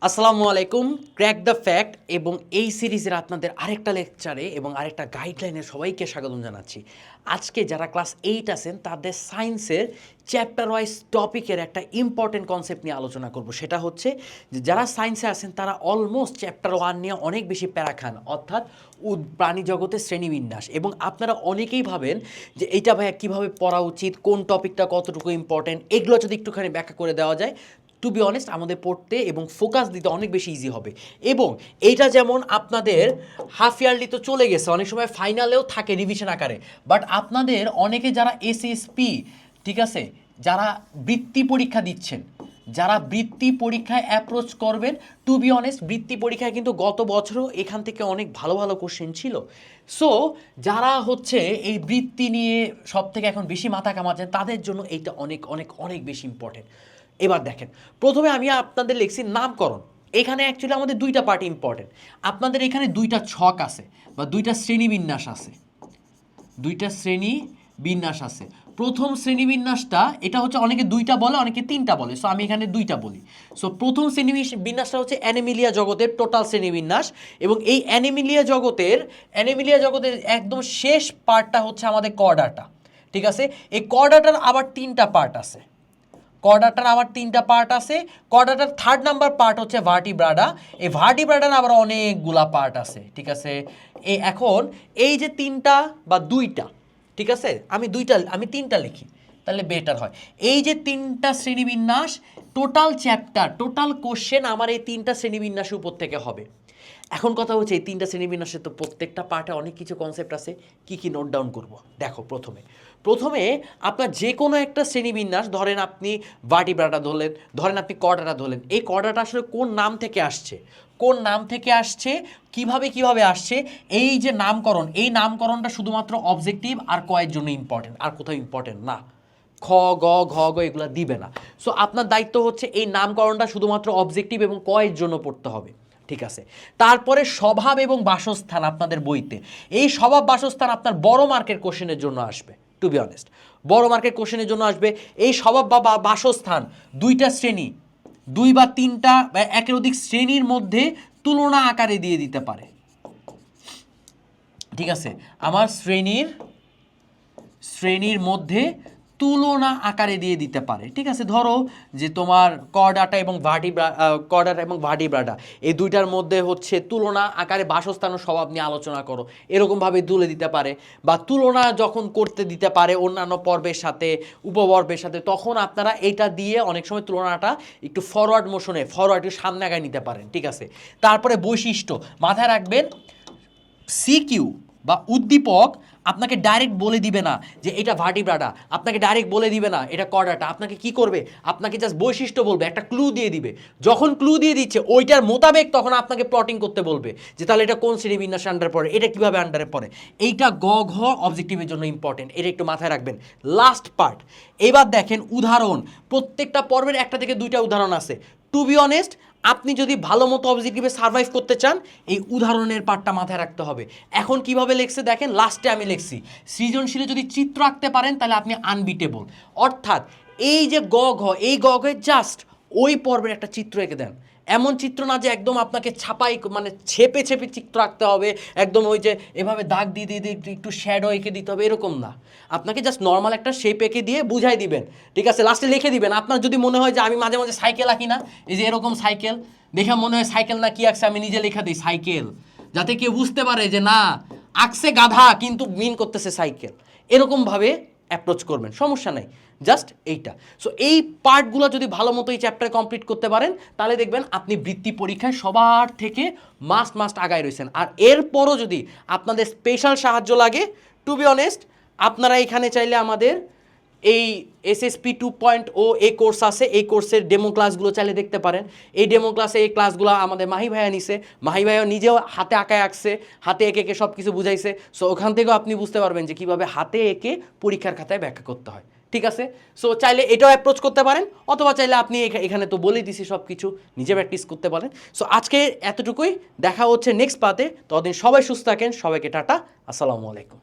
আসসালামু আলাইকুম। Crack the fact এবং এই সিরিজের আপনাদের আরেকটা লেকচারে এবং আরেকটা গাইডলাইনে সবাইকে স্বাগতম জানাচ্ছি। আজকে যারা ক্লাস 8 আছেন তাদের সায়েন্সের চ্যাপ্টার ওয়াইজ টপিকের একটা ইম্পর্টেন্ট কনসেপ্ট নিয়ে আলোচনা করব। সেটা হচ্ছে যে যারা সায়েন্সে আছেন তারা অলমোস্ট চ্যাপ্টার 1 নিয়ে অনেক বেশি প্যারা খান, অর্থাৎ প্রাণী জগতের শ্রেণীবিন্যাস। এবং আপনারা অনেকেই ভাবেন যে এইটা ভাইয়া কীভাবে পড়া উচিত, কোন টপিকটা কতটুকু ইম্পর্টেন্ট, এগুলো যদি একটুখানি ব্যাখ্যা করে দেওয়া যায়, টু বি অনেস্ট আমাদের পড়তে এবং ফোকাস দিতে অনেক বেশি ইজি হবে। এবং এইটা যেমন আপনাদের হাফ ইয়ারলি তো চলে গেছে, অনেক সময় ফাইনালেও থাকে রিভিশন আকারে, বাট আপনাদের অনেকে যারা এসএসপি, ঠিক আছে, যারা বৃত্তি পরীক্ষা দিচ্ছেন, যারা বৃত্তি পরীক্ষায় অ্যাপ্রোচ করবেন, টু বি অনেস্ট বৃত্তি পরীক্ষায় কিন্তু গত বছরও এখান থেকে অনেক ভালো ভালো কোশ্চেন ছিল। সো যারা হচ্ছে এই বৃত্তি নিয়ে সব থেকে এখন বেশি মাথা কামাচ্ছেন তাদের জন্য এইটা অনেক অনেক অনেক বেশি ইম্পর্টেন্ট। এবার দেখেন, প্রথমে আমি আপনাদের লিখছি নামকরণ। এখানে অ্যাকচুয়ালি আমাদের দুইটা পার্ট ইম্পর্টেন্ট। আপনাদের এখানে দুইটা ছক আছে বা দুইটা শ্রেণীবিন্যাস আছে, দুইটা শ্রেণী বিন্যাস আছে। প্রথম শ্রেণীবিন্যাসটা এটা হচ্ছে অনেকে দুইটা বলে, অনেকে তিনটা বলে, সো আমি এখানে দুইটা বলি। সো প্রথম বিন্যাসটা হচ্ছে অ্যানিমিলিয়া জগতের টোটাল শ্রেণীবিন্যাস, এবং এই অ্যানিমিলিয়া জগতের একদম শেষ পার্টটা হচ্ছে আমাদের কর্ডাটা। ঠিক আছে, এই কর্ডাটার আবার তিনটা পার্ট আছে। কর্ডাটার থার্ড নাম্বার পার্ট হচ্ছে ভার্টিব্রাডা। এই ভার্টিব্রাডার আবার অনেকগুলা পার্ট আছে। ঠিক আছে, এখন এই যে তিনটা বা দুইটা, ঠিক আছে, আমি তিনটা লিখি তাহলে বেটার হয়। এই যে তিনটা শ্রেণীবিন্যাস, টোটাল চ্যাপ্টার, টোটাল কোশ্চেন আমার এই তিনটা শ্রেণীবিন্যাসের উপর থেকে হবে। এখন কথা হচ্ছে এই তিনটা শ্রেণীবিন্যাসে তো প্রত্যেকটা পার্টে অনেক কিছু কনসেপ্ট আছে, কি কি নোট ডাউন করব। দেখো, প্রথমে আপনার যে কোনো একটা শ্রেণীবিন্যাস, ধরেন আপনি ভার্টিব্রাটা ধরলেন, ধরেন আপনি কর্ডাটা ধরলেন, এই কর্ডাটা আসলে কোন নাম থেকে আসছে, কিভাবে আসছে, এই যে নামকরণ, এই নামকরণটা শুধুমাত্র অবজেক্টিভ আর কয়ের জন্য ইম্পর্টেন্ট, আর কোথাও ইম্পর্টেন্ট না। খ গ ঘ গ এগুলো দিবে না। সো আপনার দায়িত্ব হচ্ছে এই নামকরণটা শুধুমাত্র অবজেক্টিভ এবং কয়ের জন্য পড়তে হবে। ঠিক আছে, তারপরে স্বভাব এবং বাসস্থান আপনাদের বইতে, এই স্বভাব বাসস্থান আপনার বড় মার্কের কোশ্চেনের জন্য আসবে। টু বি অনেস্ট বড় মার্কের কোশ্চেনের জন্য আসবে এই স্বভাব বা বাসস্থান। দুইটা শ্রেণী, দুই বা তিনটা বা একের অধিক শ্রেণীর মধ্যে তুলনা আকারে দিয়ে দিতে পারে। ঠিক আছে, আমার শ্রেণীর মধ্যে তুলনা আকারে দিয়ে দিতে পারে। ঠিক আছে, ধরো যে তোমার কর্ডাটা এবং ভার্টিব্রাডা এই দুইটার মধ্যে হচ্ছে তুলনা আকারে বাসস্থান ও স্বভাব নিয়ে আলোচনা করো, এরকমভাবে তুলে দিতে পারে। বা তুলনা যখন করতে দিতে পারে অন্যান্য পর্বের সাথে, উপপর্বের সাথে, তখন আপনারা এটা দিয়ে অনেক সময় তুলনাটা একটু ফরওয়ার্ড সামনে আগায় নিতে পারেন। ঠিক আছে, তারপরে বৈশিষ্ট্য মাথায় রাখবেন, সিকিউ বা উদ্দীপক আপনাকে ডাইরেক্ট বলে দিবে না যে এটা ভার্টিব্রাডা, আপনাকে ডাইরেক্ট বলে দিবে না এটা কর্ডাটা। আপনাকে কি করবে, আপনাকে জাস্ট বৈশিষ্ট্য বলবে, একটা ক্লু দিয়ে দিবে। যখন ক্লু দিয়ে দিচ্ছে ওইটার মোতাবেক তখন আপনাকে প্লটিং করতে বলবে যে তাহলে এটা কোন শ্রেণীবিন্যাসে আন্ডারে পড়ে, এটা কিভাবে আন্ডারে পড়ে। এইটা গ ঘ অবজেক্টিভের জন্য ইম্পর্টেন্ট, এটা একটু মাথায় রাখবেন। লাস্ট পার্ট, এবার দেখেন উদাহরণ। প্রত্যেকটা পর্বের একটা থেকে দুইটা উদাহরণ আছে। টু বি অনেস্ট আপনি যদি ভালো মতো অবজেক্টিভে সার্ভাইভ করতে চান, এই উদাহরণের পার্টটা মাথায় রাখতে হবে। এখন কিভাবে লিখছে দেখেন, লাস্টে আমি লিখছি সৃজনশীলে যদি চিত্র আঁকতে পারেন তাহলে আপনি আনবিটেবল। অর্থাৎ এই যে এই গ ঘে জাস্ট ওই পর্বের একটা চিত্র এঁকে দেন। এমন চিত্র না যে একদম আপনাকে ছেপে চিত্র আঁকতে হবে, একদম ওই যে এভাবে দাগ দিয়ে একটু শ্যাডো এঁকে দিতে হবে, এরকম না। আপনাকে জাস্ট নর্মাল একটা শেপ এঁকে দিয়ে বুঝাই দিবেন। ঠিক আছে, লাস্টে লিখে দিবেন। আপনার যদি মনে হয় যে আমি মাঝে মাঝে সাইকেল আঁকি না, এই যে এরকম সাইকেল দেখে মনে হয় সাইকেল না কি আঁকছে, আমি নিজে লেখা দিই সাইকেল, যাতে কেউ বুঝতে পারে যে না আঁকছে গাধা কিন্তু মিন করতেছে সাইকেল। এরকমভাবে অ্যাপ্রোচ করবেন, সমস্যা নাই, জাস্ট এইটা। সো এই পার্টগুলো যদি ভালো মতো এই চ্যাপ্টারে কমপ্লিট করতে পারেন তাহলে দেখবেন আপনি বৃত্তি পরীক্ষায় সবার থেকে মাস্ট আগায় রয়েছেন। আর এরপরও যদি আপনাদের স্পেশাল সাহায্য লাগে, টু বি অনেস্ট আপনারা এখানে চাইলে আমাদের এই এসএসপি 2.0 এই কোর্স আছে, এই কোর্সের ডেমো ক্লাসগুলো চাইলে দেখতে পারেন। এই ডেমো ক্লাসে এই ক্লাসগুলো আমাদের মাহি ভাইয়া নিছে, মাহি ভাইয়া নিজেও হাতে আঁকায় আঁকছে, হাতে এঁকে সব কিছু বুঝাইছে। সো ওখান থেকেও আপনি বুঝতে পারবেন যে কীভাবে হাতে এঁকে পরীক্ষার খাতায় ব্যাখ্যা করতে হয়। ঠিক আছে, সো চাইলে এটাও অ্যাপ্রোচ করতে পারেন, অথবা চাইলে আপনি এখানে তো বলেই দিছি সব কিছু, নিজে প্র্যাকটিস করতে পারেন। সো আজকে এতটুকুই, দেখা হচ্ছে নেক্সট পাতে। ততদিন সবাই সুস্থ থাকেন, সবাইকে টাটা, আসসালামু আলাইকুম।